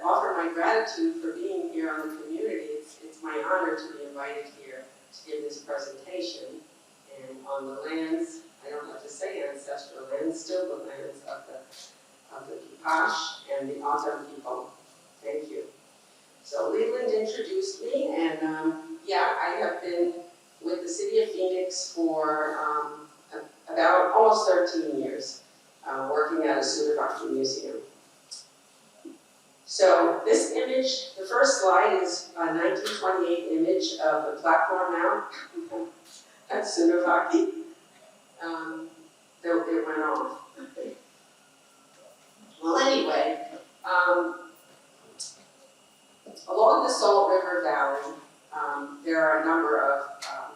offer my gratitude for being here on the community. It's my honor to be invited here to give this presentation. And on the lands, I don't have to say ancestral lands, still the lands of the Pipash and the Autumn people. Thank you. So Leland introduced me, and yeah, I have been with the City of Phoenix for about almost 13 years, working at a Sudovaki museum. So this image, the first slide is a 1928 image of the platform mount at Sudovaki. Though it went off. Well, anyway, along the Salt River Valley, there are a number of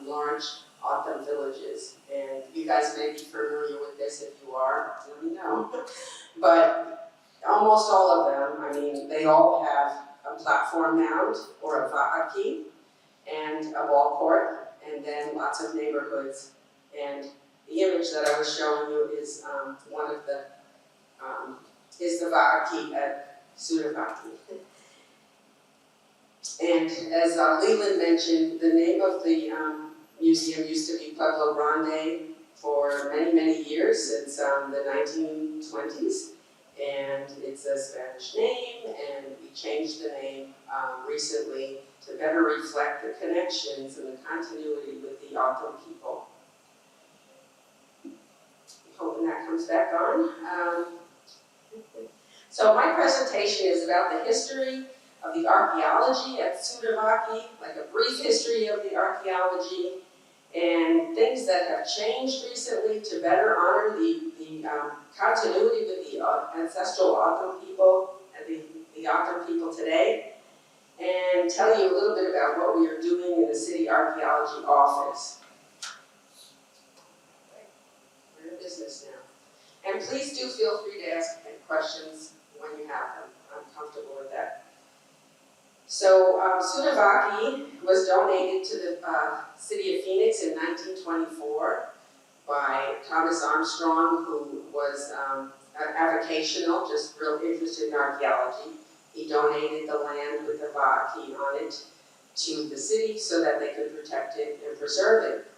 large Autumn villages, and you guys may be familiar with this. If you are, let me know. But almost all of them, I mean, they all have a platform mound or a va'aki and a ball court, and then lots of neighborhoods. And the image that I was showing you is one of the is the va'aki at Sudovaki. And as Leland mentioned, the name of the museum used to be Pueblo Grande for many, many years, since the 1920s. And it's a Spanish name, and we changed the name recently to better reflect the connections and the continuity with the Autumn people. Hoping that comes back on. So my presentation is about the history of the archaeology at Sudovaki, like a brief history of the archaeology, and things that have changed recently to better honor the continuity with the ancestral Autumn people and the Autumn people today, and tell you a little bit about what we are doing in the City Archaeology office. We're in business now. And please do feel free to ask questions when you have them. I'm comfortable with that. So Sudovaki was donated to the City of Phoenix in 1924 by Thomas Armstrong, who was avocational, just real interested in archaeology. He donated the land with the va'aki on it to the city so that they could protect it and preserve it.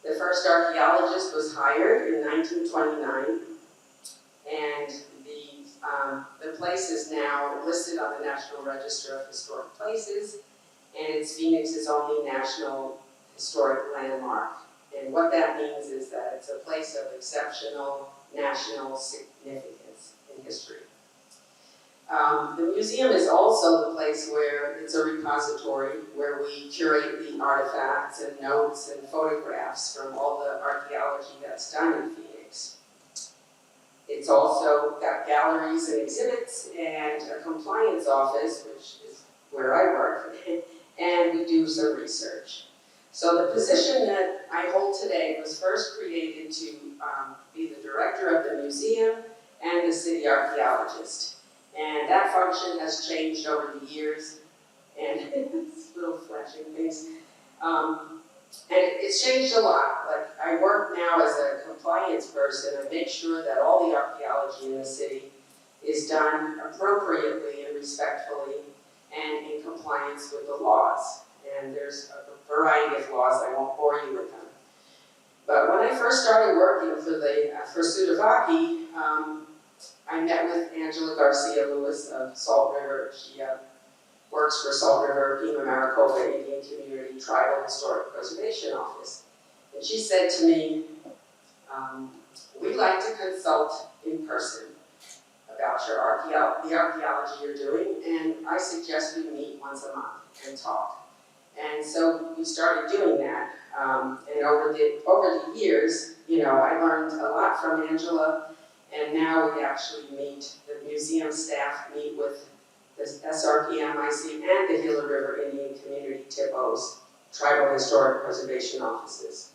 The first archaeologist was hired in 1929, and the place is now listed on the National Register of Historic Places, and it's Phoenix's only national historic landmark. And what that means is that it's a place of exceptional national significance in history. The museum is also the place where it's a repository where we curate the artifacts and notes and photographs from all the archaeology that's done in Phoenix. It's also got galleries and exhibits and a compliance office, which is where I work, and we do some research. So the position that I hold today was first created to be the director of the museum and the city archaeologist. And that function has changed over the years, and it's little flashing things. And it's changed a lot. Like, I work now as a compliance person and make sure that all the archaeology in the city is done appropriately and respectfully and in compliance with the laws. And there's a variety of laws, I won't bore you with them. But when I first started working for Sudovaki, I met with Angela Garcia Lewis of Salt River. She works for Salt River, Pima-Maricopa Indian Community Tribal Historic Preservation Office. And she said to me, we'd like to consult in person about the archaeology you're doing, and I suggest we meet once a month and talk. And so we started doing that. And over the years, I learned a lot from Angela, and now we actually meet, the museum staff meet with the SRPMIC and the Gila River Indian Community TIPOs, Tribal Historic Preservation Offices.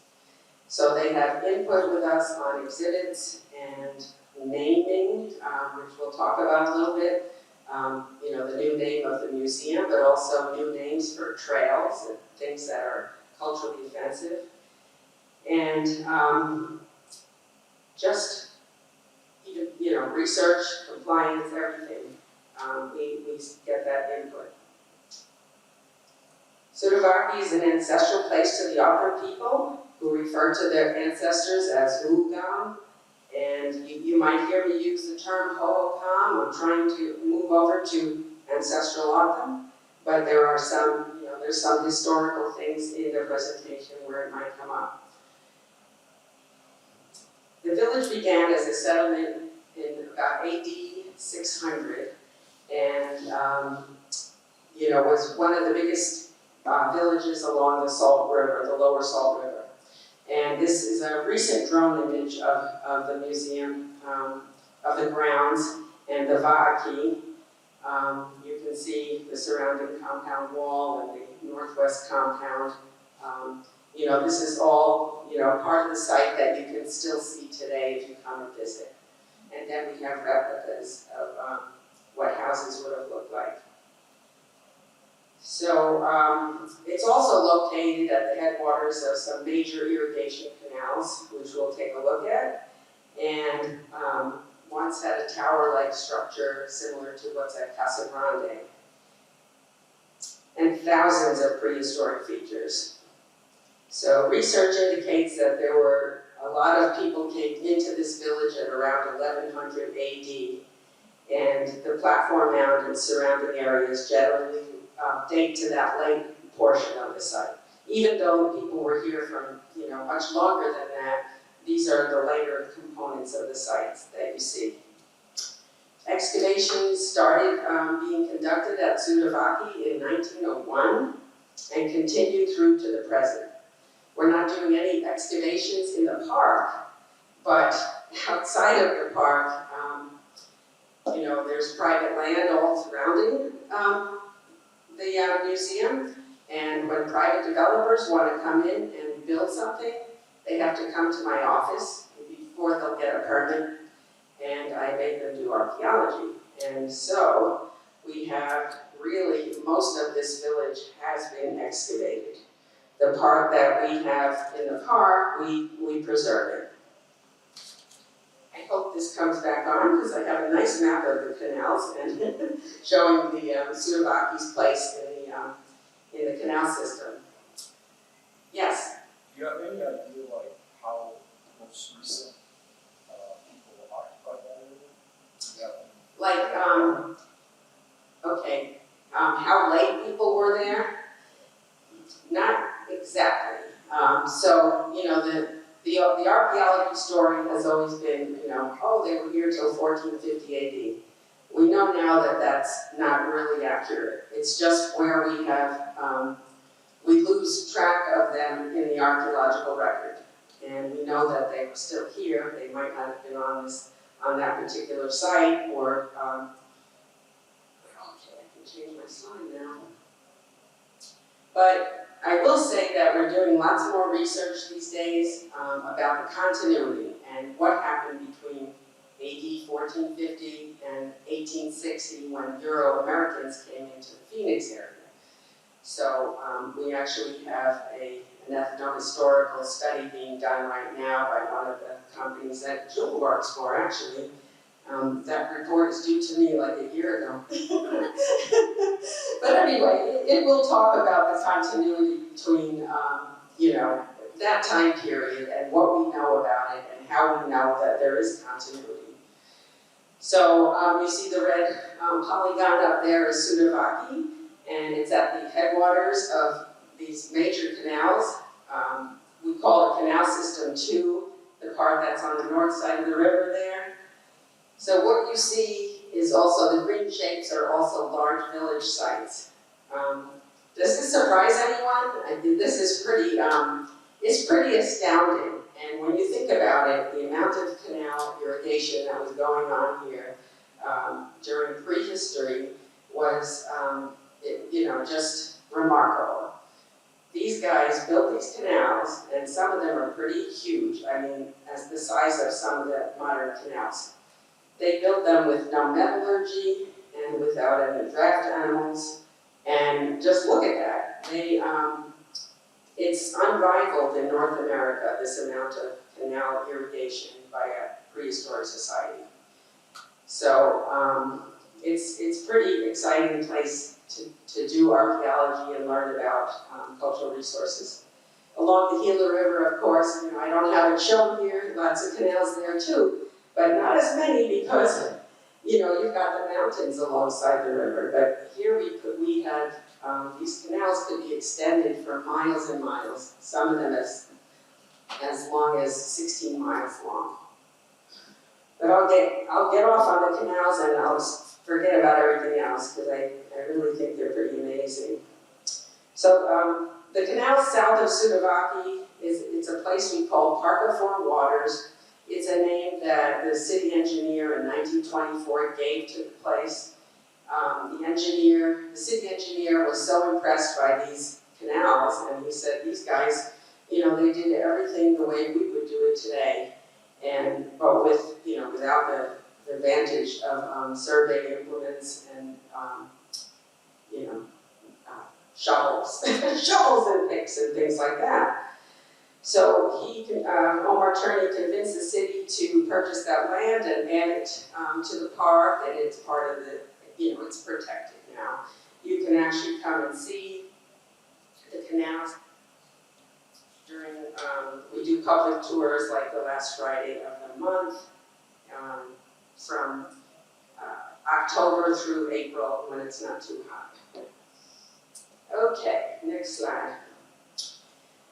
So they have input with us on exhibits and naming, which we'll talk about a little bit. The new name of the museum, but also new names for trails and things that are culturally offensive. And just even, research, compliance, everything. we get that input. Sudovaki is an ancestral place to the Author people, who refer to their ancestors as Ugam. And you might hear me use the term Hohokam. I'm trying to move over to ancestral Author, but there are some, there's some historical things in the presentation where it might come up. The village began as a settlement in about AD 600, and was one of the biggest villages along the Salt River, the lower Salt River. And this is a recent drone image of the museum, of the grounds and the Va'aki. You can see the surrounding compound wall and the northwest compound. This is all, part of the site that you can still see today if you come and visit. And then we have replicas of what houses would have looked like. So it's also located at the headwaters of some major irrigation canals, which we'll take a look at. And once had a tower-like structure similar to what's at Casa Grande. And thousands of prehistoric features. So research indicates that there were a lot of people came into this village at around 1100 AD. And the platform mound and surrounding areas generally date to that late portion of the site. Even though the people were here from much longer than that, these are the later components of the sites that you see. Excavations started being conducted at Sudovaki in 1901 and continued through to the present. We're not doing any excavations in the park, but outside of the park, there's private land all surrounding the museum, and when private developers want to come in and build something, they have to come to my office before they'll get a permit, and I make them do archaeology. And so we have really, most of this village has been excavated. The part that we have in the park, we preserve it. I hope this comes back on because I have a nice map of the canals and showing the Sudovaki's place in the canal system. Yes? Do you have any idea how most recent people occupied that area? Okay, how late people were there? Not exactly. The archaeology story has always been, they were here till 1450 AD. We know now that that's not really accurate. It's just where we have, we lose track of them in the archaeological record. And we know that they were still here. They might not have been on that particular site, or, okay, I can change my slide now. But I will say that we're doing lots more research these days about the continuity and what happened between AD 1450 and 1860 when Euro-Americans came into the Phoenix area. So we actually have an ethnohistorical study being done right now by one of the companies that Jill works for, actually. That report is due to me like a year ago. But anyway, it will talk about the continuity between, that time period and what we know about it and how we know that there is continuity. So you see the red polygon up there is Sudovaki, and it's at the headwaters of these major canals. We call it Canal System 2, the part that's on the north side of the river there. So what you see is also, the green shapes are also large village sites. Does this surprise anyone? I think this is pretty, it's pretty astounding. And when you think about it, the amount of canal irrigation that was going on here during prehistory was, just remarkable. These guys built these canals, and some of them are pretty huge. I mean, as the size of some of the modern canals. They built them with no metallurgy and without any draft animals. And just look at that. It's unrivaled in North America, this amount of canal irrigation by a prehistoric society. So it's pretty exciting place to do archaeology and learn about cultural resources. Along the Gila River, of course, I don't have it shown here, lots of canals there too, but not as many because, you've got the mountains alongside the river. But here we had, these canals could be extended for miles and miles, some of them as long as 16 miles long. But I'll get off on the canals and I'll forget about everything else because I really think they're pretty amazing. So the canal south of Sudovaki it's a place we call Park of Four Waters. It's a name that the city engineer in 1924 gave to the place. The city engineer was so impressed by these canals, and he said, these guys, they did everything the way we would do it today, but without the advantage of survey implements and shovels, shovels and picks and things like that. So Omar Turney convinced the city to purchase that land and add it to the park, and it's part of the, it's protected now. You can actually come and see the canals during, we do public tours like the last Friday of the month, from October through April when it's not too hot. Okay, next slide.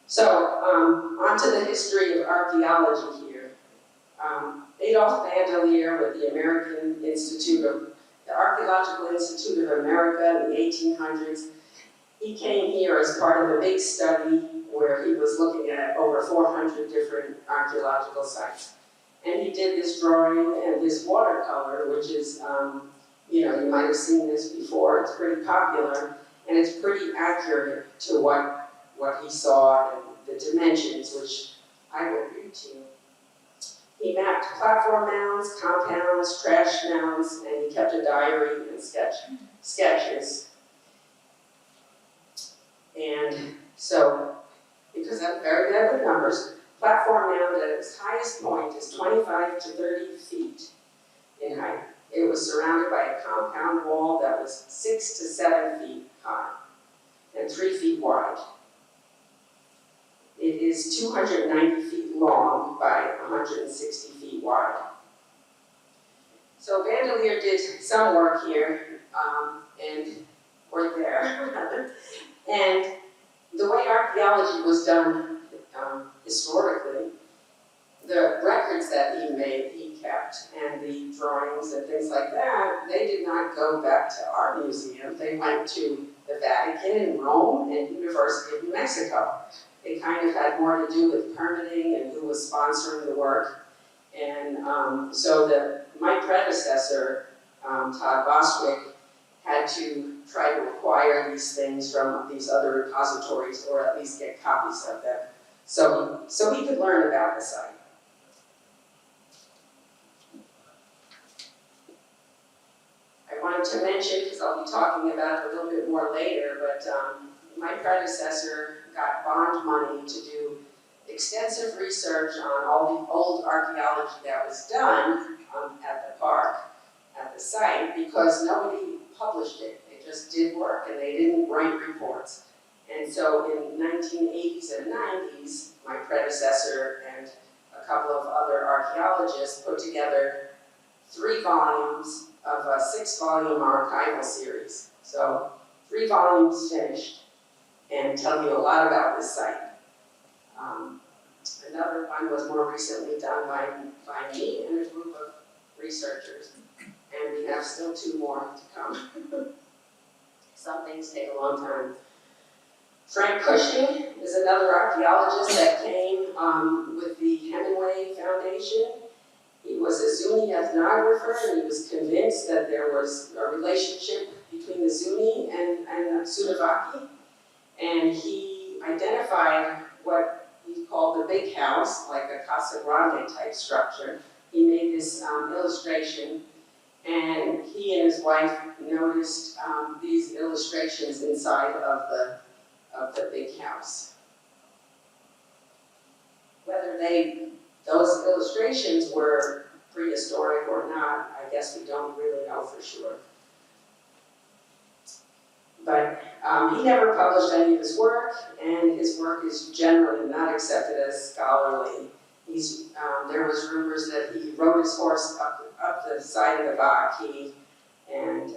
So, on to the history of archaeology here. Adolf Vandelier with the Archaeological Institute of America in the 1800s, he came here as part of a big study where he was looking at over 400 different archaeological sites. And he did this drawing and this watercolor, which is, you might have seen this before, it's pretty popular, and it's pretty accurate to what he saw and the dimensions, which I will read to you. He mapped platform mounds, compounds, trash mounds, and he kept a diary and sketches. And so, because I'm very bad with numbers, platform mound at its highest point is 25 to 30 feet in height. It was surrounded by a compound wall that was 6 to 7 feet high and 3 feet wide. It is 290 feet long by 160 feet wide. So Vandelier did some work here, or there, rather. And the way archaeology was done historically, the records that he made, he kept, and the drawings and things like that, they did not go back to our museum. They went to the Vatican in Rome and University of New Mexico. It kind of had more to do with permitting and who was sponsoring the work. And so my predecessor, Todd Bostwick, had to try to acquire these things from these other repositories, or at least get copies of them, so he could learn about the site. I wanted to mention, because I'll be talking about it a little bit more later, but my predecessor got bond money to do extensive research on all the old archaeology that was done at the park, at the site, because nobody published it. They just did work and they didn't write reports. And so in 1980s and 90s, my predecessor and a couple of other archaeologists put together 3 volumes of a 6-volume archival series. So 3 volumes finished and tell you a lot about this site. Another one was more recently done by me and a group of researchers. And we have still 2 more to come. Some things take a long time. Frank Cushing is another archaeologist that came with the Hemingway Foundation. He was a Zuni ethnographer, and he was convinced that there was a relationship between the Zuni and Sudovaki. And he identified what he called the big house, like a Casa Grande type structure. He made this illustration, and he and his wife noticed these illustrations inside of the big house. Whether those illustrations were prehistoric or not, I guess we don't really know for sure. He never published any of his work, and his work is generally not accepted as scholarly. There was rumors that he rode his horse up the side of the Vaki, and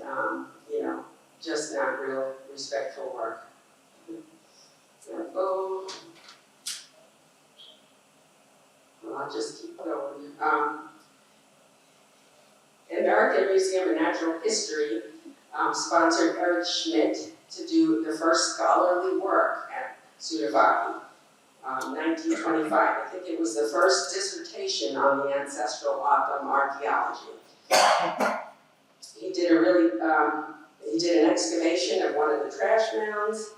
just not real respectful work. Well, I'll just keep going. American Museum of Natural History sponsored Eric Schmidt to do the first scholarly work at Sudovaki, 1925. I think it was the first dissertation on the ancestral Occam archaeology. He did an excavation of one of the trash mounds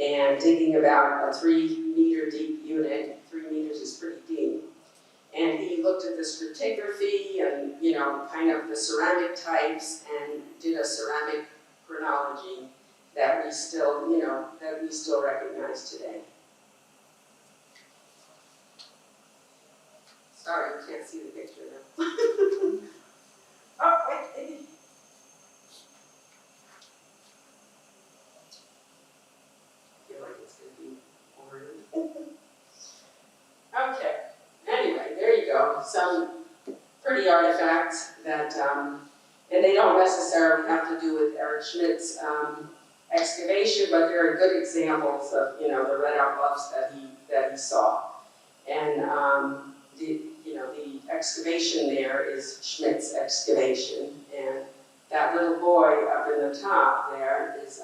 and digging about a 3-meter deep unit. 3 meters is pretty deep. And he looked at the stratigraphy and, kind of the ceramic types and did a ceramic chronology that we still recognize today. Sorry, you can't see the picture now. Oh, wait. I feel like it's going to be over. Okay. Anyway, there you go. Some pretty artifacts that, and they don't necessarily have to do with Eric Schmidt's excavation, but they're good examples of, the red-out bluffs that he saw. And the excavation there is Schmidt's excavation, and that little boy up in the top there is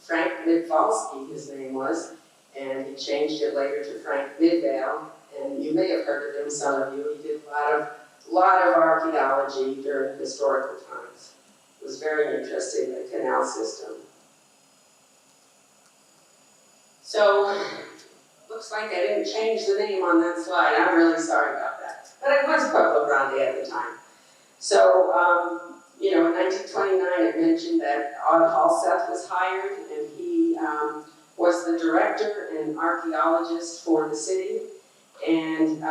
Frank Midvalsky, his name was, and he changed it later to Frank Midvale. And you may have heard of him, some of you. He did a lot of archaeology during historical times. It was very interesting, the canal system. So, looks like I didn't change the name on that slide. I'm really sorry about that. But it was Pueblo Grande at the time. So, in 1929, I mentioned that Odd Halseth was hired, and he was the director and archaeologist for the city. And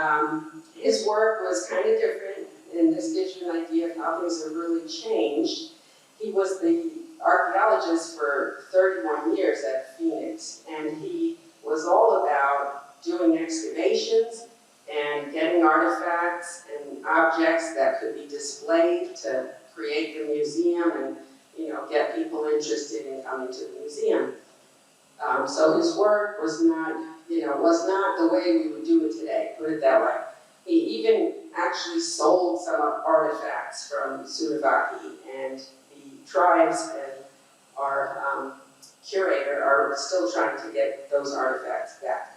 his work was kind of different, and this gives you an idea of how things have really changed. He was the archaeologist for 31 years at Phoenix, and he was all about doing excavations and getting artifacts and objects that could be displayed to create the museum and, get people interested in coming to the museum. So his work was not the way we would do it today, put it that way. He even actually sold some artifacts from Sudovaki, and the tribes and our curator are still trying to get those artifacts back.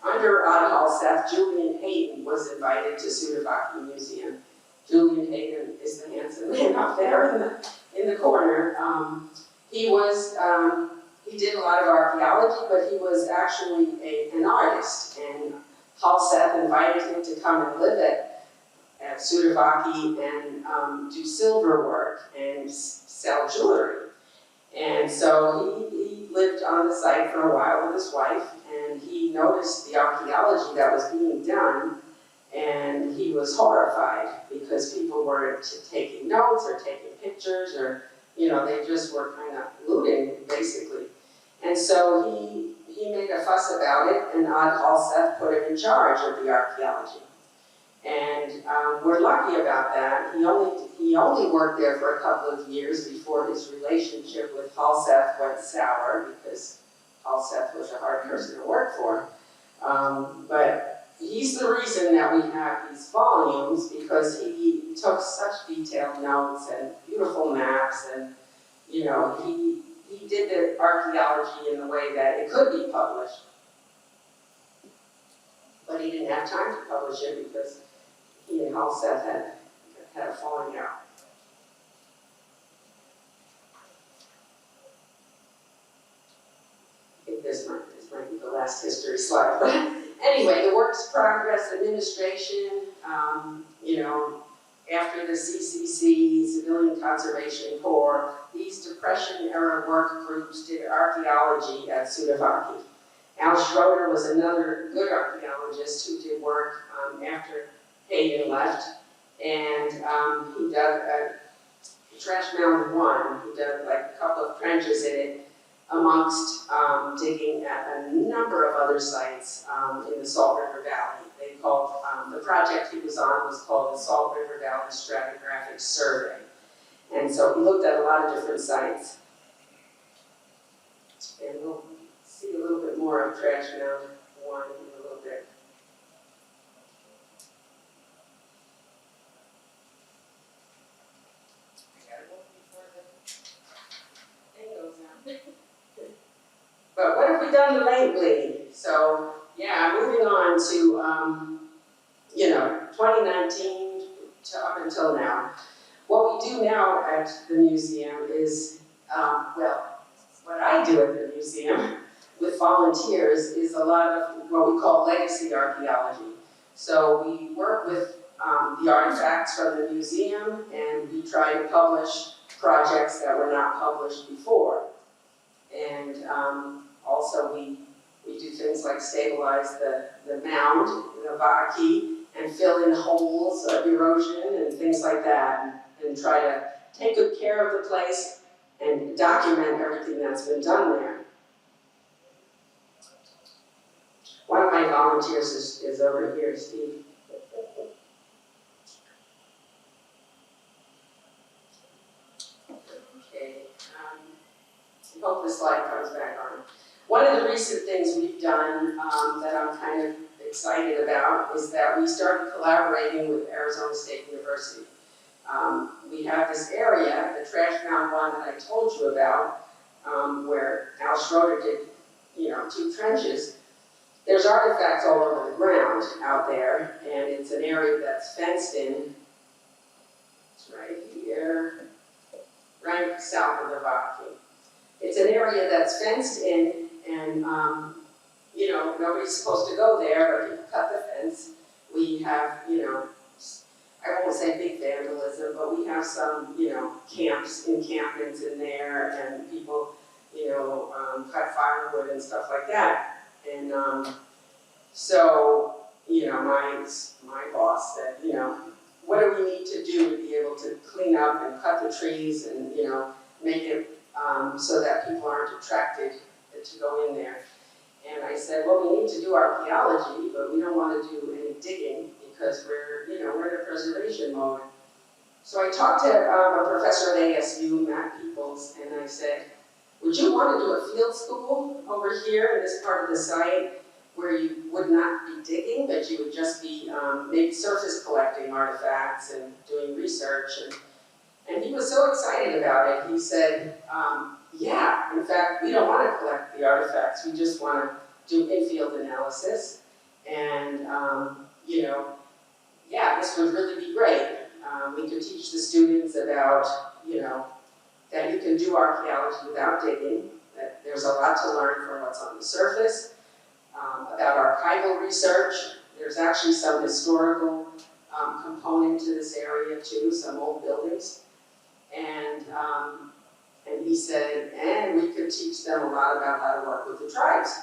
Under Odd Halseth, Julian Hayden was invited to Sudovaki Museum. Julian Hayden is the handsome man up there in the corner. He did a lot of archaeology, but he was actually an artist, and Halseth invited him to come and live at Sudovaki and do silver work and sell jewelry. And so he lived on the site for a while with his wife, and he noticed the archaeology that was being done, and he was horrified because people weren't taking notes or taking pictures, or they just were kind of looting, basically. And so he made a fuss about it, and Odd Halseth put him in charge of the archaeology. And we're lucky about that. He only worked there for a couple of years before his relationship with Halseth went sour, because Halseth was a hard person to work for. But he's the reason that we have these volumes, because he took such detailed notes and beautiful maps, and he did the archaeology in the way that it could be published. But he didn't have time to publish it because he and Halseth had a falling out. I think this might be the last history slide. But anyway, the work's progress administration, after the CCC, Civilian Conservation Corps, these Depression-era work groups did archaeology at Sudovaki. Al Schroeder was another good archaeologist who did work after paid and left. And he dug Trash Mound 1, he dug like a couple of trenches in it amongst digging at a number of other sites in the Salt River Valley. They called, the project he was on was called the Salt River Valley Stratigraphic Survey. And so he looked at a lot of different sites. And we'll see a little bit more of Trash Mound 1 in a little bit. But what have we done lately? So, yeah, moving on to, 2019 to up until now. What we do now at the museum is, what I do at the museum with volunteers is a lot of what we call legacy archaeology. So we work with the artifacts from the museum, and we try to publish projects that were not published before. And also we do things like stabilize the mound, the vaki, and fill in holes of erosion and things like that, and try to take good care of the place and document everything that's been done there. One of my volunteers is over here, Steve. Okay, I hope this slide comes back on. One of the recent things we've done that I'm kind of excited about is that we started collaborating with Arizona State University. We have this area, the Trash Mound 1 that I told you about, where Al Schroeder did, 2 trenches. There's artifacts all over the ground out there, and it's an area that's fenced in. It's right here, right south of the Vaki. It's an area that's fenced in, and nobody's supposed to go there, but people cut the fence. We have, I won't say big vandalism, but we have some, encampments in there, and people, cut firewood and stuff like that. And my boss said, what do we need to do to be able to clean up and cut the trees and, make it so that people aren't attracted to go in there. And I said, well, we need to do archaeology, but we don't want to do any digging because we're in a preservation mode. So I talked to a professor at ASU, Matt Peoples, and I said, would you want to do a field school over here in this part of the site where you would not be digging, but you would just be maybe surface collecting artifacts and doing research? And he was so excited about it. He said, yeah, in fact, we don't want to collect the artifacts. We just want to do in-field analysis. And, this would really be great. We could teach the students about, that you can do archaeology without digging, that there's a lot to learn from what's on the surface, about archival research. There's actually some historical component to this area too, some old buildings. And he said, and we could teach them a lot about how to work with the tribes.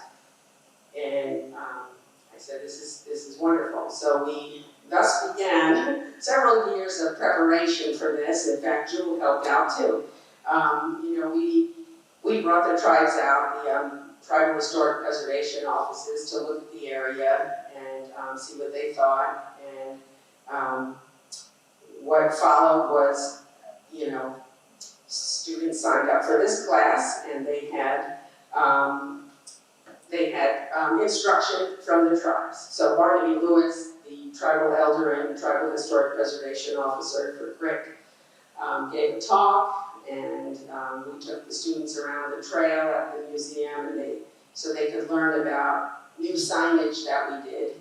And I said, this is wonderful. So we thus began several years of preparation for this. In fact, Jewel helped out too. We brought the tribes out, the tribal historic preservation offices, to look at the area and see what they thought. And what followed was, students signed up for this class, and they had instruction from the tribes. So Barnaby Lewis, the tribal elder and tribal historic preservation officer for Crick, gave a talk, and we took the students around the trail at the museum, and so they could learn about new signage that we did.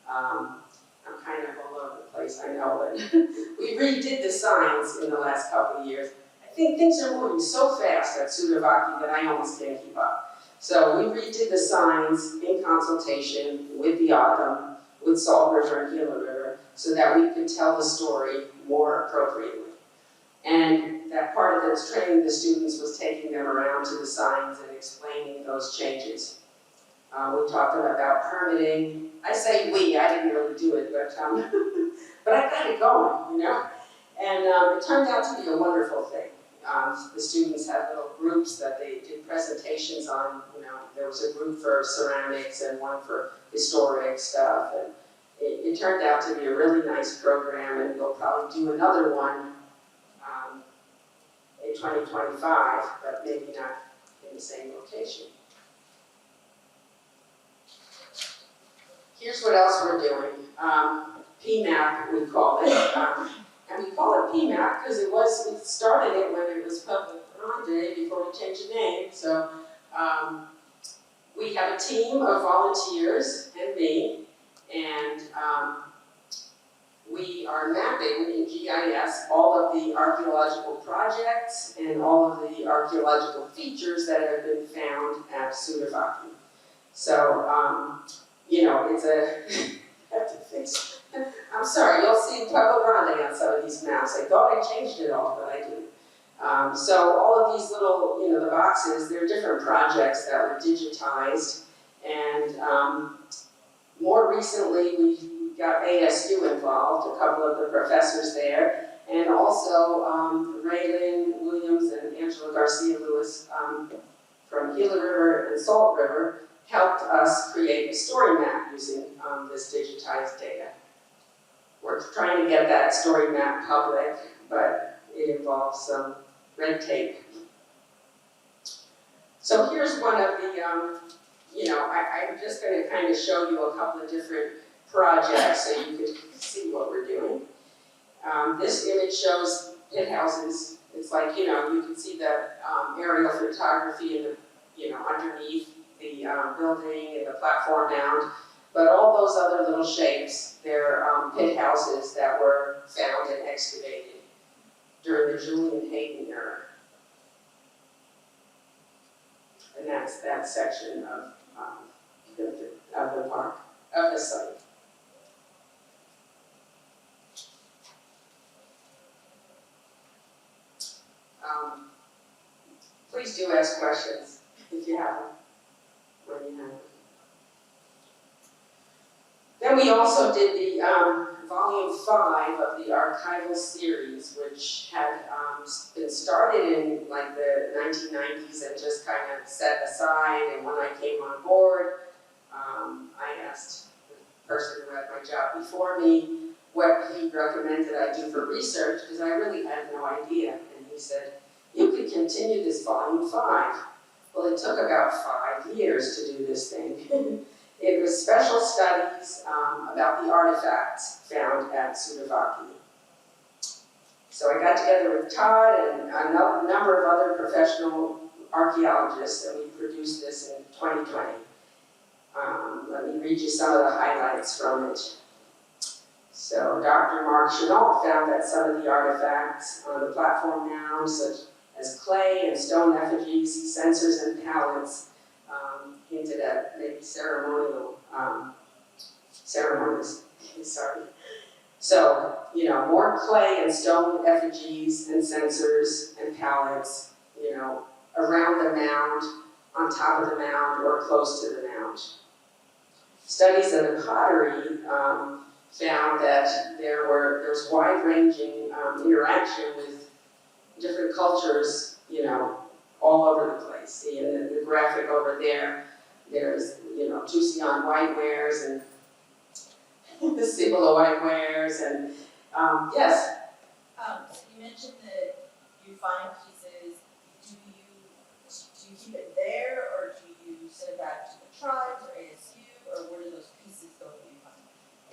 I'm kind of all over the place, I know, but we redid the signs in the last couple of years. I think things are moving so fast at Sudavaki that I almost can't keep up. So we redid the signs in consultation with the Autumn, with Salt River and Gila River, so that we could tell the story more appropriately. And that part of this training the students was taking them around to the signs and explaining those changes. We talked about permitting. I say we, I didn't really do it, but but I got it going, you know? And it turned out to be a wonderful thing. The students had little groups that they did presentations on, you know, there was a group for ceramics and one for historic stuff, and it turned out to be a really nice program, and we'll probably do another one in 2025, but maybe not in the same location. Here's what else we're doing. PMAP, we call it. And we call it PMAP because we started it when it was Public Grande before we changed the name. So we have a team of volunteers and me, and we are mapping in GIS all of the archaeological projects and all of the archaeological features that have been found at Sudavaki. So, you know, it's a, I have to fix, I'm sorry, you'll see Pueblo Grande on some of these maps. I thought I changed it all, but I didn't. So all of these little, you know, the boxes, they're different projects that were digitized. And more recently, we got ASU involved, a couple of the professors there, and also Raylan Williams and Angela Garcia Lewis from Gila River and Salt River helped us create a story map using this digitized data. We're trying to get that story map public, but it involves some red tape. So here's one of the, you know, I'm just going to kind of show you a couple of different projects so you can see what we're doing. This image shows pit houses. It's like, you know, you can see the aerial photography in the, you know, underneath the building and the platform mound. But all those other little shapes, they're pit houses that were found and excavated during the Julian Hayden era. And that's that section of the park, of the site. Please do ask questions if you have them, when you have them. Then we also did the volume 5 of the archival series, which had been started in like the 1990s and just kind of set aside. And when I came on board, I asked the person who had my job before me what he recommended I do for research, because I really had no idea. And he said, you could continue this volume 5. Well, it took about 5 years to do this thing. It was special studies about the artifacts found at Sudavaki. So I got together with Todd and a number of other professional archaeologists, and we produced this in 2020. Let me read you some of the highlights from it. So Dr. Mark Chenault found that some of the artifacts on the platform mounds, such as clay and stone effigies, censers, and pallets, hinted at maybe ceremonial ceremonies. Sorry. So, you know, more clay and stone effigies and censers and pallets, you know, around the mound, on top of the mound, or close to the mound. Studies of the pottery found that there's wide-ranging interaction with different cultures, you know, all over the place. See, in the graphic over there, there's, you know, Tucson whitewares and the Cibola whitewares, and yes? So you mentioned that you find pieces. Do you keep it there, or do you send it back to the tribes or ASU, or where do those pieces go that you find?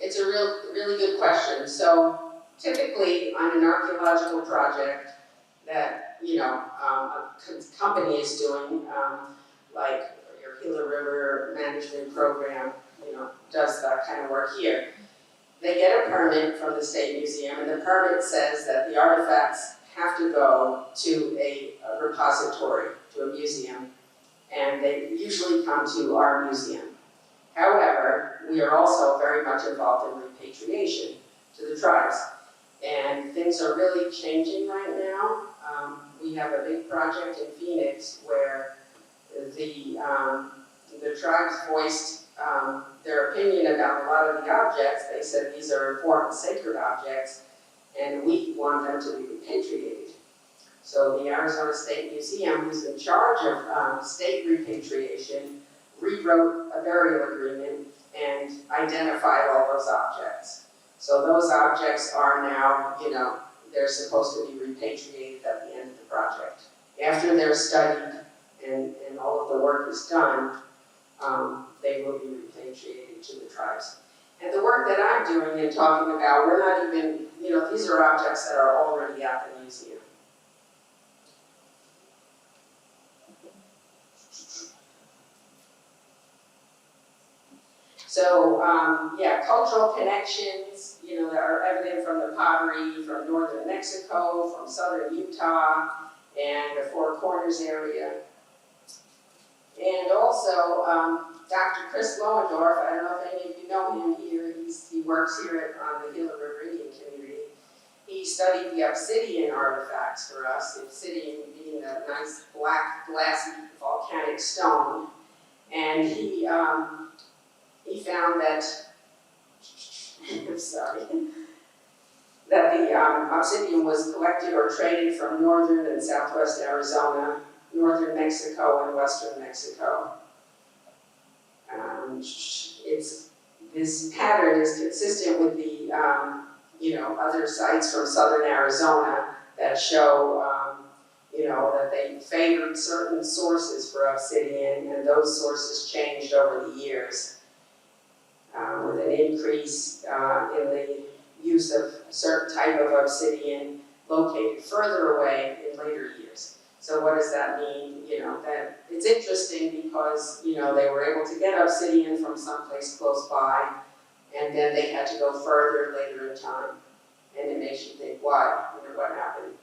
It's a really good question. So typically on an archaeological project that, you know, a company is doing, like your Gila River Management Program, you know, does that kind of work here. They get a permit from the State Museum, and the permit says that the artifacts have to go to a repository, to a museum, and they usually come to our museum. However, we are also very much involved in repatriation to the tribes, and things are really changing right now. We have a big project in Phoenix where the the tribes voiced their opinion about a lot of the objects. They said these are important sacred objects, and we want them to be repatriated. So the Arizona State Museum, who's in charge of state repatriation, rewrote a burial agreement and identified all those objects. So those objects are now, they're supposed to be repatriated at the end of the project. After they're studied and all of the work is done, they will be repatriated to the tribes. And the work that I'm doing and talking about, we're not even, these are objects that are already at the museum. So, cultural connections, that are evident from the pottery, from northern Mexico, from southern Utah, and the Four Corners area. And also, Dr. Chris Lohendorf, I don't know if any of you know him here, he works here on the Gila River Indian community. He studied the obsidian artifacts for us, the obsidian being a nice black, glassy, volcanic stone. And he found that, I'm sorry, that the obsidian was collected or traded from northern and southwest Arizona, northern Mexico, and western Mexico. This pattern is consistent with the, other sites from southern Arizona that show, that they favored certain sources for obsidian, and those sources changed over the years. With an increase in the use of a certain type of obsidian located further away in later years. So what does that mean? That it's interesting because, they were able to get obsidian from someplace close by, and then they had to go further later in time. And it makes you think, why? What happened?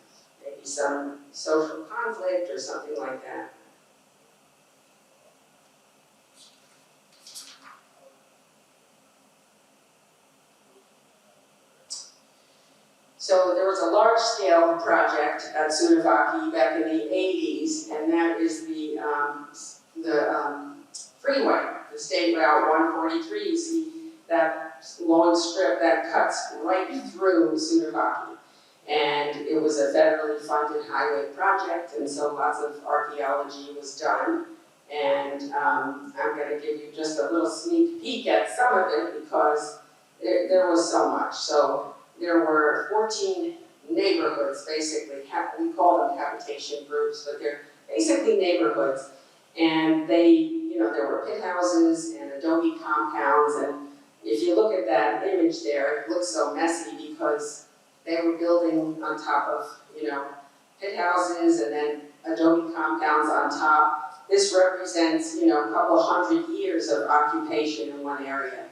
Maybe some social conflict or something like that. So there was a large-scale project at Sudovaki back in the 80s, and that is the freeway, the State Route 143. You see that long strip that cuts right through Sudovaki. And it was a federally funded highway project, and so lots of archaeology was done. And I'm going to give you just a little sneak peek at some of it because there was so much. So there were 14 neighborhoods, basically. We call them habitation groups, but they're basically neighborhoods. And there were pit houses and adobe compounds. And if you look at that image there, it looks so messy because they were building on top of, pit houses and then adobe compounds on top. This represents, a couple hundred years of occupation in one area.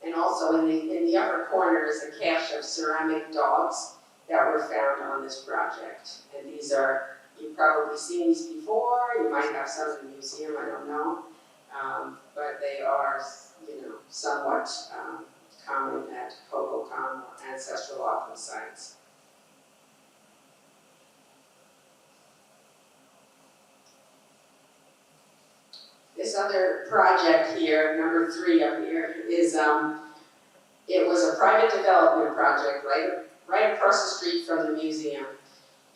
And also in the upper corner is a cache of ceramic dogs that were found on this project. And these are, you've probably seen these before, you might have some in the museum, I don't know. But they are, somewhat common at Hoboken or ancestral office sites. This other project here, number 3 up here, is it was a private development project right across the street from the museum.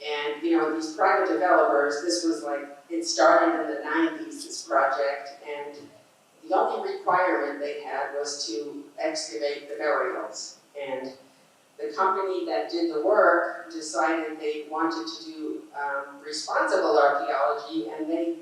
And these private developers, this was it started in the 90s, this project, and the only requirement they had was to excavate the burials. And the company that did the work decided they wanted to do responsible archaeology, and they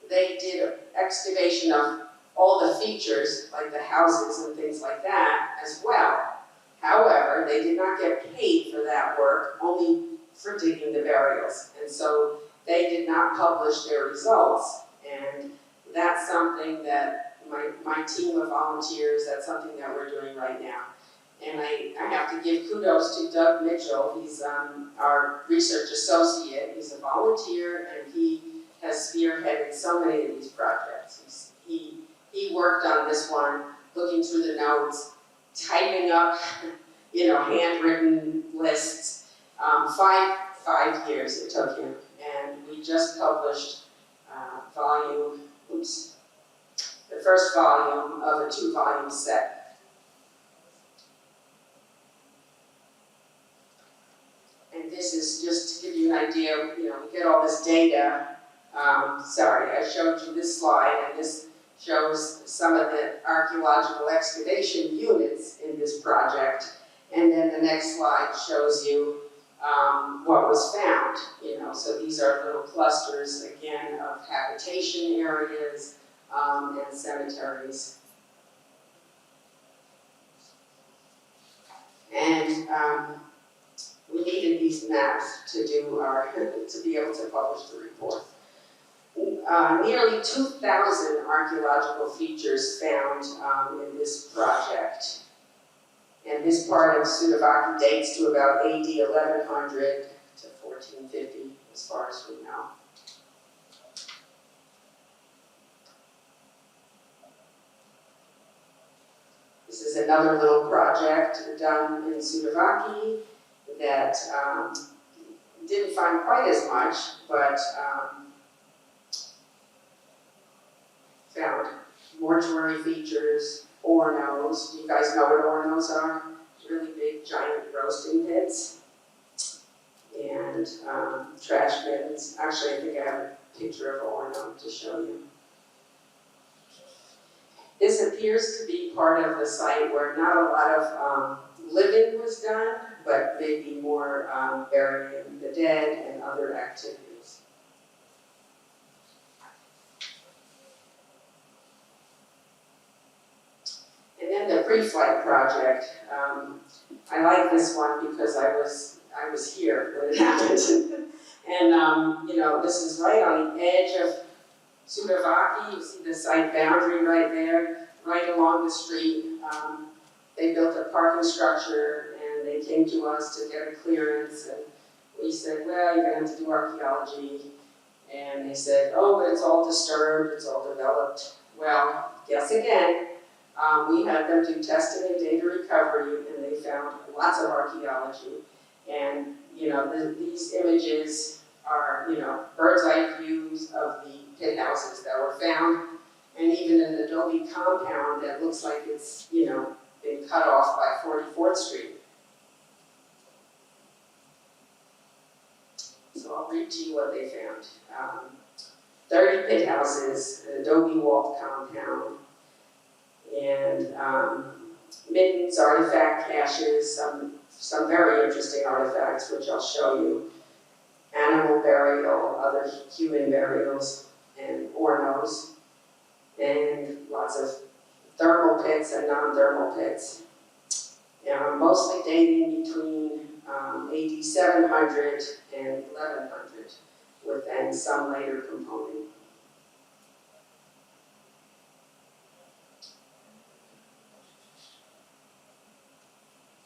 did excavation of all the features, like the houses and things like that, as well. However, they did not get paid for that work, only for digging the burials. And so they did not publish their results. And that's something that my team of volunteers, that's something that we're doing right now. And I have to give kudos to Doug Mitchell. He's our research associate. He's a volunteer, and he has spearheaded so many of these projects. He worked on this one, looking through the notes, typing up, handwritten lists. 5 years it took him, and we just published the first volume of a 2-volume set. And this is just to give you an idea, we get all this data. Sorry, I showed you this slide, and this shows some of the archaeological excavation units in this project. And then the next slide shows you what was found. So these are little clusters, again, of habitation areas and cemeteries. And we needed these maps to be able to publish the report. Nearly 2,000 archaeological features found in this project. And this part of Sudovaki dates to about AD 1100 to 1450, as far as we know. This is another little project done in Sudovaki that didn't find quite as much, but found mortuary features, ornos. You guys know what ornos are? Really big, giant roasting pits. And trash bins. Actually, I think I have a picture of an orno to show you. This appears to be part of the site where not a lot of living was done, but maybe more burying the dead and other activities. And then the pre-flight project. I like this one because I was here when it happened. And this is right on the edge of Sudovaki. You see the site boundary right there, right along the street. They built a parking structure, and they came to us to get a clearance, and we said, well, you're going to have to do archaeology. And they said, oh, but it's all disturbed, it's all developed. Well, guess again. We had them do testing and data recovery, and they found lots of archaeology. And, these images are, bird's eye views of the pit houses that were found, and even an adobe compound that looks like it's, been cut off by 44th Street. So I'll read to you what they found. 30 pit houses, an adobe walled compound, and middens, artifact caches, some very interesting artifacts, which I'll show you. Animal burial, other human burials, and ornos, and lots of thermal pits and non-thermal pits. Mostly dating between AD 700 and 1100, with then some later component.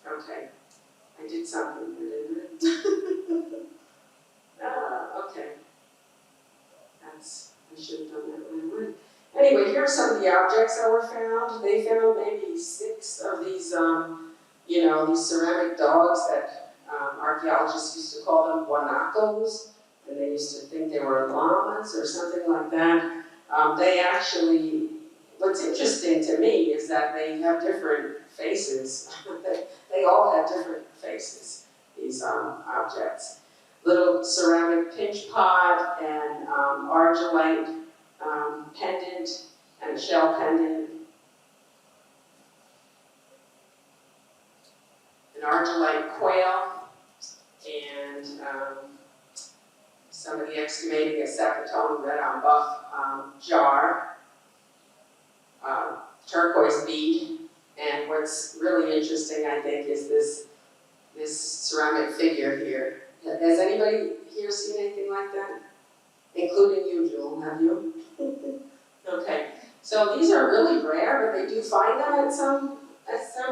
Okay, I did something here, didn't I? Okay. I should have done that when I went. Anyway, here are some of the objects that were found. They found maybe 6 of these, these ceramic dogs that archaeologists used to call them guanacos, and they used to think they were llamas or something like that. They actually, what's interesting to me is that they have different faces. They all have different faces, these objects. Little ceramic pinch pot and argillite pendant and shell pendant. An argillite quail, and somebody excavating a Secatone red on buff jar, turquoise bead. And what's really interesting, I think, is this ceramic figure here. Has anybody here seen anything like that? Including you, Jewel, have you? Okay, so these are really rare, but they do find them at some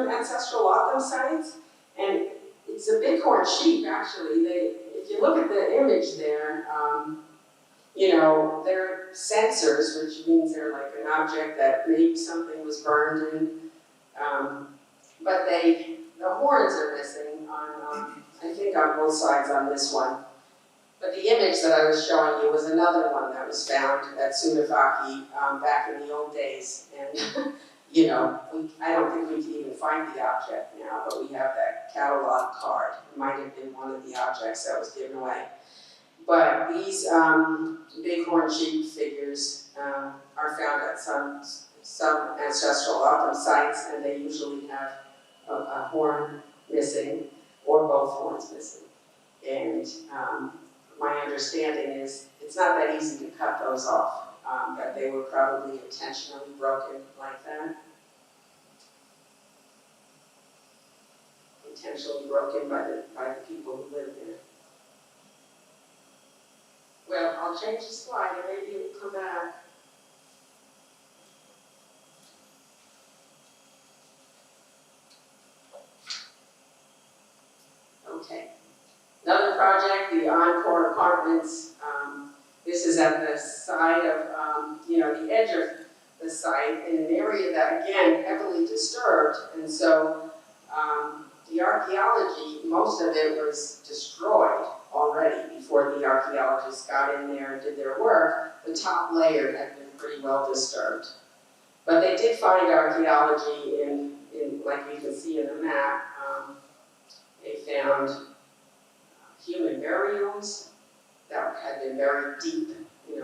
ancestral Latham sites. And it's a bighorn sheep, actually. If you look at the image there, they're sensors, which means they're like an object that maybe something was burned in. But the horns are missing on, I think on both sides on this one. But the image that I was showing you was another one that was found at Sunavaki back in the old days. And you know, I don't think we can even find the object now, but we have that catalog card. It might have been one of the objects that was given away. But these bighorn sheep figures are found at some ancestral autumn sites, and they usually have a horn missing or both horns missing. And my understanding is it's not that easy to cut those off, that they were probably intentionally broken like that. Intentionally broken by the people who lived there. Well, I'll change the slide and maybe it'll come back. Okay. Another project, the Encore Apartments. This is at the side of, the edge of the site in an area that, again, heavily disturbed. And so the archaeology, most of it was destroyed already before the archaeologists got in there and did their work. The top layer had been pretty well disturbed. But they did find archaeology in like you can see in the map. They found human burials that had been buried deep,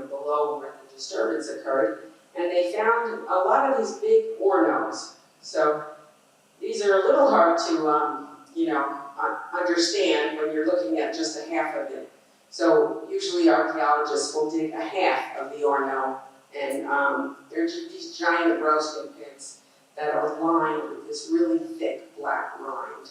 below where the disturbance occurred. And they found a lot of these big ornos. So these are a little hard to, understand when you're looking at just a half of it. So usually archaeologists will dig a half of the orno, and they're these giant roasting pits that are lined with this really thick black rind.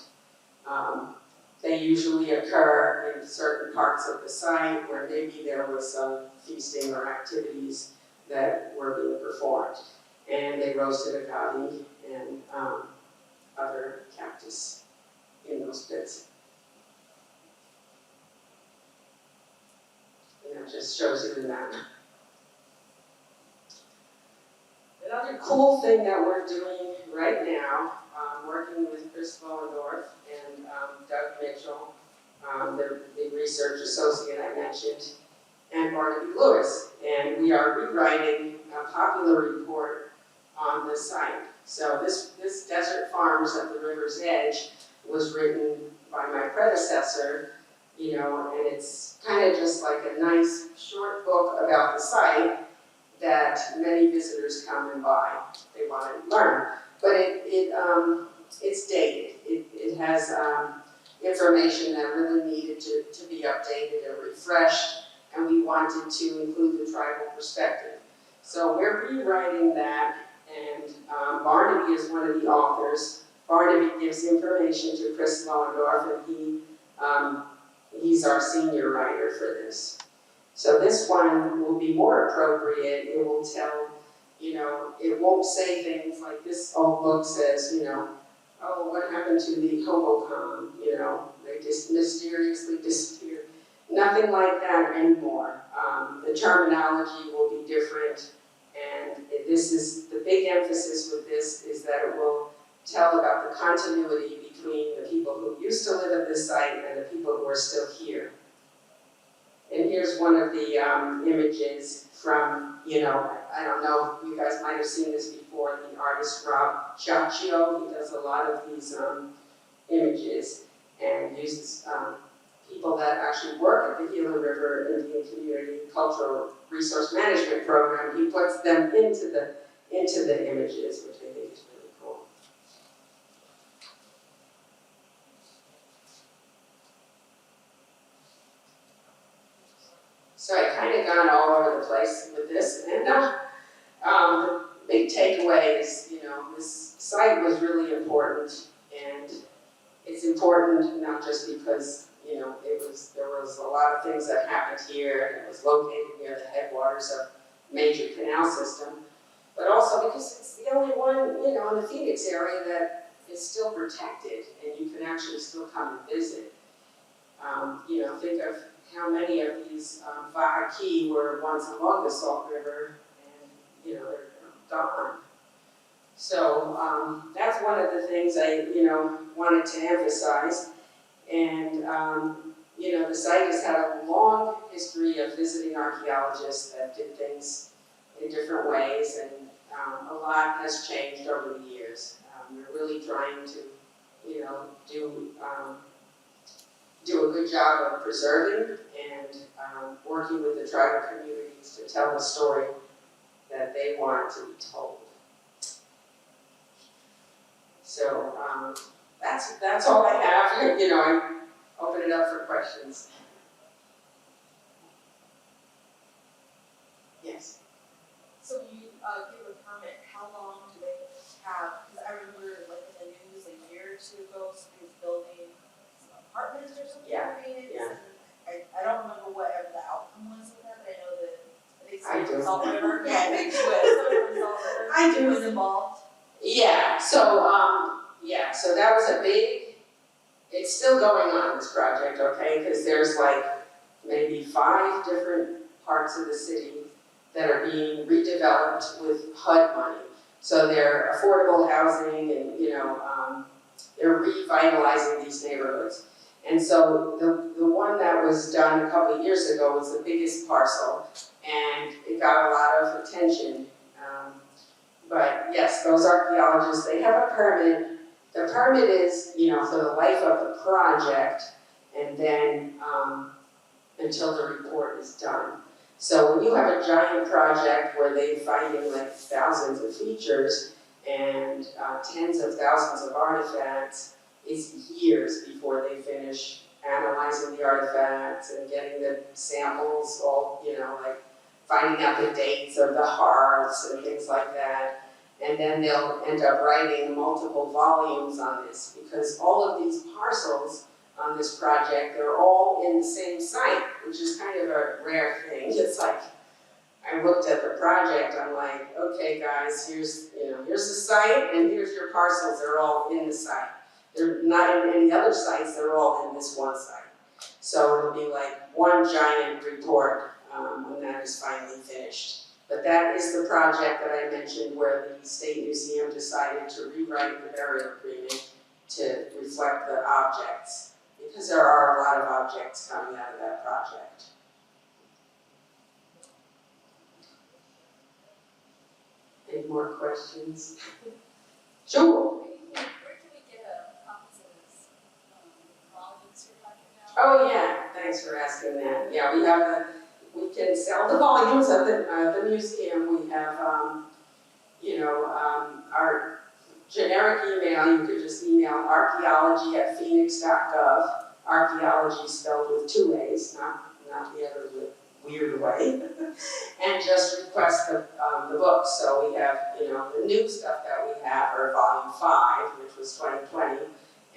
They usually occur in certain parts of the site where maybe there was some feasting or activities that were being performed. And they roasted agave and other cactus in those pits. And that just shows you the map. Another cool thing that we're doing right now, working with Chris Lohendorf and Doug Mitchell, the research associate I mentioned, and Barnaby Lewis. And we are rewriting a popular report on the site. So this Desert Farms at the river's edge was written by my predecessor, and it's kind of just like a nice short book about the site that many visitors come and buy. They want to learn. But it's dated. It has information that really needed to be updated and refreshed, and we wanted to include the tribal perspective. So we're rewriting that, and Barnaby is one of the authors. Barnaby gives information to Chris Lohendorf, and he's our senior writer for this. So this one will be more appropriate. It will tell, it won't say things like this old book says, oh, what happened to the Hobocon? They just mysteriously disappeared. Nothing like that anymore. The terminology will be different, and this is the big emphasis with this is that it will tell about the continuity between the people who used to live at this site and the people who are still here. And here's one of the images from, I don't know, you guys might have seen this before, the artist Rob Ciaccio. He does a lot of these images and uses people that actually work at the Gila River Indian Community Cultural Resource Management Program. He puts them into the images, which I think is really cool. So I kind of gone all over the place with this, and the big takeaway is, this site was really important, and it's important not just because, there was a lot of things that happened here, and it was located near the headwaters of a major canal system, but also because it's the only one, in the Phoenix area that is still protected, and you can actually still come and visit. Think of how many of these Wahaki were once along the Salt River, and they're gone. So that's one of the things I wanted to emphasize. And the site has had a long archaeologists that did things in different ways, and a lot has changed over the years. We're really trying to, do a good job of preserving and working with the tribal communities to tell the story that they want to be told. So that's all I have. I open it up for questions. Yes. So when you give a permit, how long do they have? Because I remember like in the news a year or two ago, somebody was building some apartments or something. Yeah, in Phoenix, yeah. and I don't remember whatever the outcome was with that, but I know that I do. Salt River. Yeah, I think she was. Somebody from Salt River. I do. Was involved. Yeah, so that was a big, it's still going on, this project, okay, because there's like maybe 5 different parts of the city that are being redeveloped with HUD money. So they're affordable housing and, they're revitalizing these neighborhoods. And so the one that was done a couple of years ago was the biggest parcel, and it got a lot of attention. But yes, those archaeologists, they have a permit. The permit is, for the life of the project, and then until the report is done. So when you have a giant project where they're finding like thousands of features and tens of thousands of artifacts, it's years before they finish analyzing the artifacts and getting the samples all, like finding out the dates of the hearths and things like that. And then they'll end up writing multiple volumes on this, because all of these parcels on this project, they're all in the same site, which is kind of a rare thing. It's like, I looked at the project, I'm like, okay guys, here's the site and here's your parcels, they're all in the site. They're not in any other sites, they're all in this one site. So it'll be like one giant report when that is finally finished. But that is the project that I mentioned where the State Museum decided to rewrite the burial agreement to reflect the objects, because there are a lot of objects coming out of that project. Any more questions? Sure. Where can we get copies of this volumes you're talking about? Oh yeah, thanks for asking that. Yeah, we can sell the volumes at the museum. We have, our generic email. You could just email archaeology@phoenix.gov. Archaeology spelled with 2 A's, not the other weird way. And just request the book. So we have, the new stuff that we have are Volume 5, which was 2020,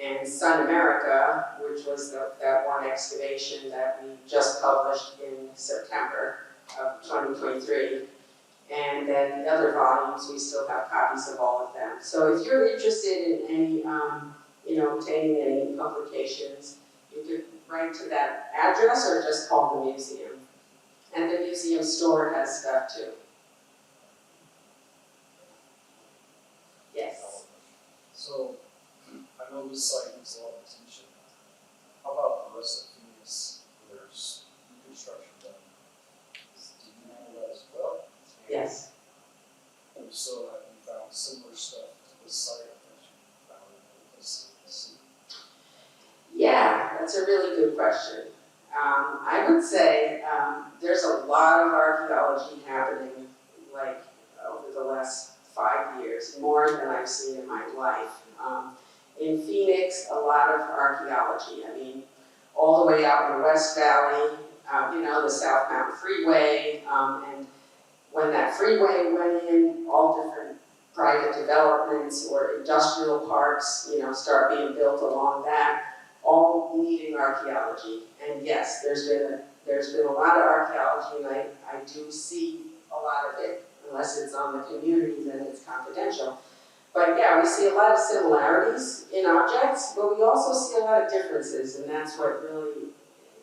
and Sun America, which was that one excavation that we just published in September of 2023. And then the other volumes, we still have copies of all of them. So if you're interested in any, obtaining any publications, you could write to that address or just call the museum. And the museum store has stuff too. Yes. So, I know this site needs a lot of attention. How about the rest of Phoenix, where there's reconstruction done? Do you handle that as well? Yes. And so, have you found similar stuff to this site that you found in other places in the city? Yeah, that's a really good question. I would say there's a lot of archaeology happening, like over the last 5 years, more than I've seen in my life. In Phoenix, a lot of archaeology. I mean, all the way out in the West Valley, the South Mountain Freeway, and when that freeway went in, all different private developments or industrial parks, start being built along that, all needing archaeology. And yes, there's been a lot of archaeology, and I do see a lot of it, unless it's on the community, then it's confidential. But yeah, we see a lot of similarities in objects, but we also see a lot of differences, and that's what really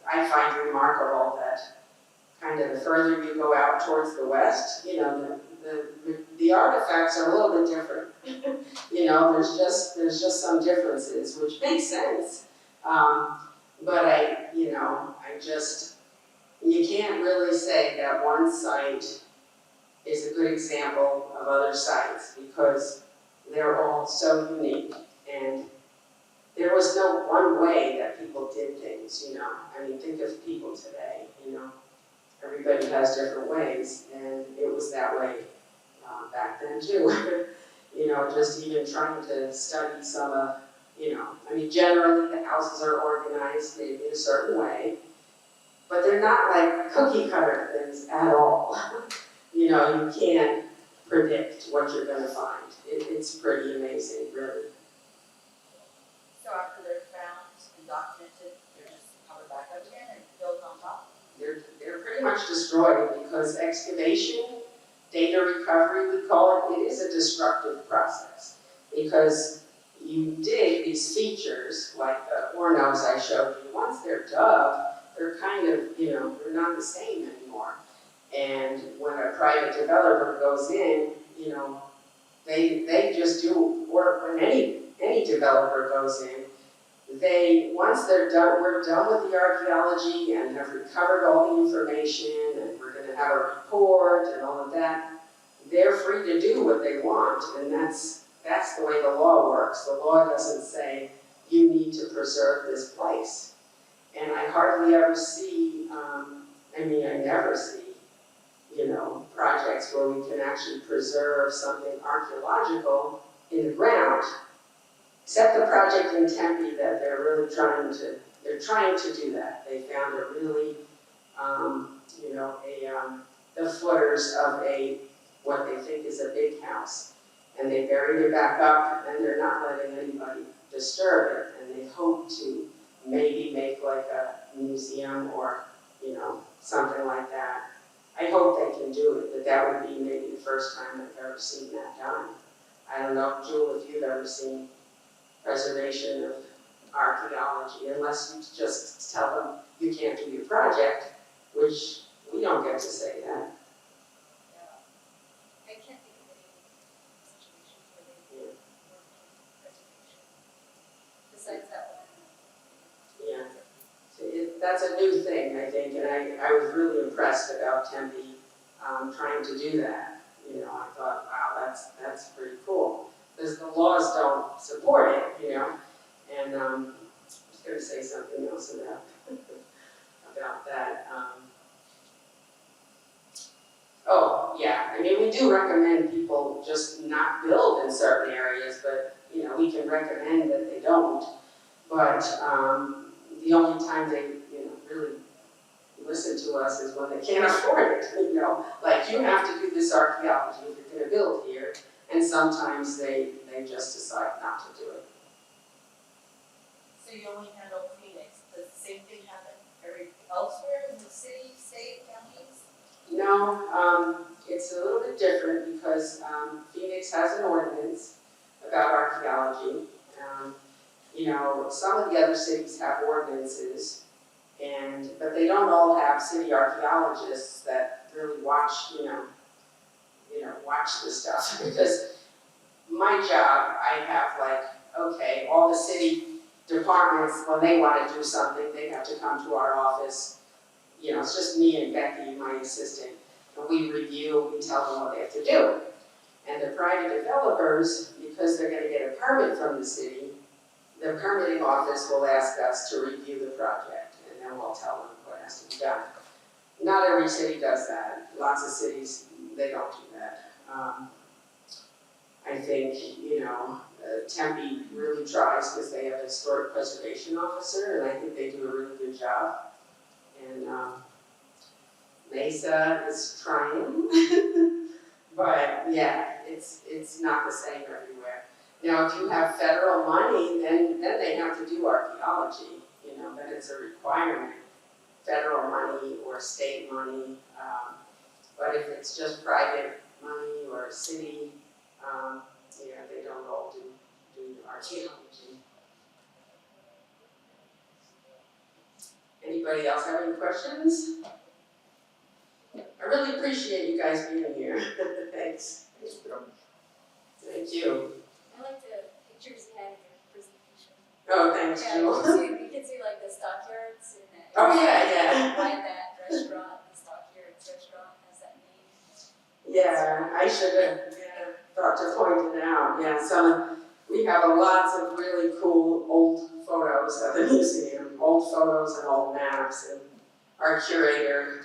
I find remarkable, that kind of the further you go out towards the west, the artifacts are a little bit different. There's just some differences, which makes sense. But you can't really say that one site is a good example of other sites because they're all so unique, and there was no one way that people did things, you know. I mean, think of people today, you know. Everybody has different ways, and it was that way back then too. You know, just even trying to study some you know, I mean, generally the houses are organized maybe in a certain way, but they're not like cookie cutter things at all. You know, you can't predict what you're going to find. It's pretty amazing, really. So after they're found and documented, they're just covered back up again and built on top? They're pretty much destroyed because excavation, data recovery, we call it, it is a destructive process. Because you dig these features, like the hornos I showed you, once they're dug, they're kind of, you know, they're not the same anymore. And when a private developer goes in, you know, they just do, or when any developer goes in, once they're done, we're done with the archaeology and have recovered all the information and we're gonna have a report and all of that, they're free to do what they want, and that's the way the law works. The law doesn't say you need to preserve this place. And I hardly ever see, I never see, you know, projects where we can actually preserve something archaeological in the ground. Except the project in Tempe that they're really trying to do that. They found a really, you know, the footers of what they think is a big house. And they buried it back up, and they're not letting anybody disturb it. And they hope to maybe make like a museum or, you know, something like that. I hope they can do it, but that would be maybe the first time I've ever seen that done. I don't know, Jewel, if you've ever seen preservation of archaeology, unless you just tell them you can't do your project, which we don't get to say that. I can't think of any situations where they work on preservation. Besides that one. Yeah, so that's a new thing, I think, and I was really impressed about Tempe trying to do that. You know, I thought, wow, that's pretty cool. Because the laws don't support it, you know, and I was going to say something else about that. Oh, yeah, I mean, we do recommend people just not build in certain areas, but, you know, we can recommend that they don't. But the only time they, you know, really listen to us is when they can't afford it, you know. Like, you have to do this archaeology if you're going to build here. And sometimes they just decide not to do it. So you only handle Phoenix. Does the same thing happen elsewhere in the city, state, counties? No, it's a little bit different because Phoenix has an ordinance about archaeology. You know, some of the other cities have ordinances, but they don't all have city archaeologists that really watch, watch this stuff. Because my job, I have like, okay, all the city departments, when they want to do something, they have to come to our office. You know, it's just me and Becky, my assistant, and we review, we tell them what they have to do. And the private developers, because they're going to get a permit from the city, the permitting office will ask us to review the project, and then we'll tell them what has to be done. Not every city does that. Lots of cities, they don't do that. I think, Tempe really tries because they have a historic preservation officer, and I think they do a really good job. And Mesa is trying, but yeah, it's not the same everywhere. Now, if you have federal money, then they have to do archaeology. Then it's a requirement, federal money or state money. But if it's just private money or city, they don't all do archaeology. Anybody else have any questions? I really appreciate you guys being here. Thanks. Thank you. I like the pictures you had in your presentation. Oh, thanks, Yeah, Jewel. you can see like the stockyards and Oh, yeah. behind that restaurant. Yeah, I should have thought to point it out. Yeah, we have lots of really cool old photos at the museum, old photos and old maps. And our curator,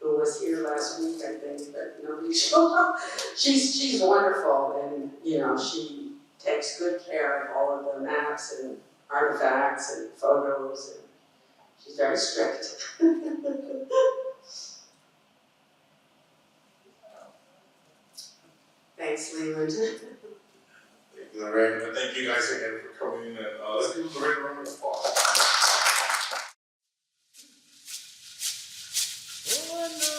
who was here last week, I think, but nobody showed up. She's wonderful, and she takes good care of all of the maps and artifacts and photos, and she's very strict. Thanks, Leland. Thank you, Laurene, and thank you guys again for coming, and let's give Laurene a round of applause. Oh,